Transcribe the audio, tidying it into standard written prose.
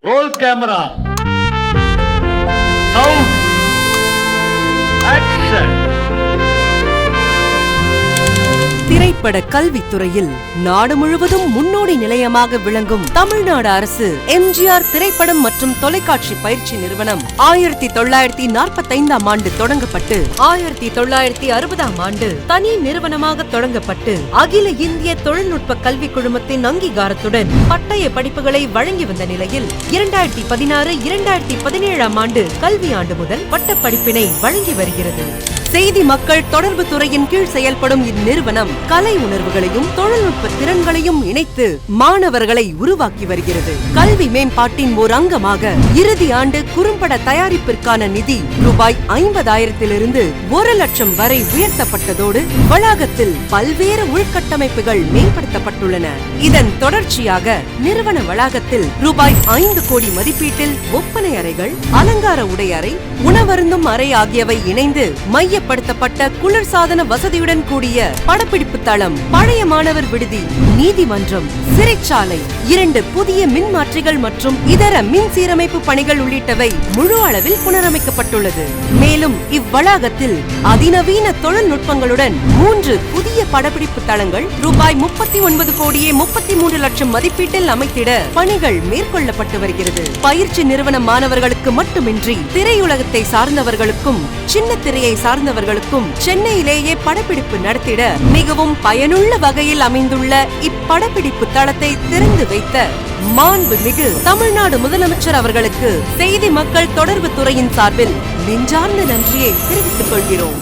Roll camera. Sound. Action. திரைப்பட கல்வித்துறையில் நாடு முழுவதும் முன்னோடி நிலையமாக விளங்கும் தமிழ்நாடு அரசு எம்ஜிஆர் திரைப்படம் மற்றும் தொலைக்காட்சி பயிற்சி நிறுவனம் 1945ஆம் ஆண்டு தொடங்கப்பட்டு 1960ஆம் ஆண்டு தனி நிறுவனமாக தொடங்கப்பட்டு அகில இந்திய தொழில்நுட்ப கல்வி குழுமத்தின் அங்கீகாரத்துடன் பட்டய படிப்புகளை வழங்கி வந்த நிலையில் 2016-2017ஆம் ஆண்டு கல்வியாண்டு முதல் பட்டப்படிப்பினை வழங்கி வருகிறது. செய்தி மக்கள் தொடர்பு துறையின் கீழ் செயல்படும் இந்நிறுவனம் கலை உணர்வுகளையும் தொழில்நுட்ப திறன்களையும் இணைத்து மாணவர்களை உருவாக்கி வருகிறது. கல்வி மேம்பாட்டின் ஓர் அங்கமாக இறுதி ஆண்டு குறும்பட தயாரிப்பிற்கான நிதி ரூபாய் 50,000 1 லட்சம் வரை உயர்த்தப்பட்டதோடு வளாகத்தில் பல்வேறு உள்கட்டமைப்புகள் மேம்படுத்தப்பட்டுள்ளன. இதன் தொடர்ச்சியாக நிறுவன வளாகத்தில் ரூபாய் 5 கோடி மதிப்பீட்டில் ஒப்பனை அறைகள், அலங்கார உடை அறை, உணவருந்தும் அறை ஆகியவை இணைந்து மையப்படுத்தப்பட்ட குளிர்சாதன வசதியுடன் கூடிய படப்பிடிப்பு தளம், பழைய மாணவர் விடுதி, நீதிமன்றம், சிறைச்சாலை, 2 புதிய மின் மாற்றிகள் மற்றும் இதர மின் சீரமைப்பு பணிகள் உள்ளிட்டவை முழு அளவில் புனரமைக்கப்பட்டுள்ளது. மேலும் இவ்வளாகத்தில் அதிநவீன தொழில்நுட்பங்களுடன் 3 புதிய படப்பிடிப்பு தளங்கள் ரூபாய் 39 கோடியே 33 லட்சம் மதிப்பீட்டில் அமைத்திட பணிகள் மேற்கொள்ளப்பட்டு வருகிறது. பயிற்சி நிறுவன மாணவர்களுக்கு மட்டுமின்றி திரையுலகத்தை சார்ந்தவர்களுக்கும் சின்ன திரையை சார்ந்தவர்களுக்கும் சென்னையிலேயே படப்பிடிப்பு நடத்திட மிகவும் பயனுள்ள வகையில் அமைந்துள்ள இப்படப்பிடிப்பு தளத்தை திறந்து வைத்த மாண்புமிகு தமிழ்நாடு முதலமைச்சர் அவர்களுக்கு செய்தி மக்கள் தொடர்பு துறையின் சார்பில் நெஞ்சார்ந்த நன்றியை தெரிவித்துக் கொள்கிறோம்.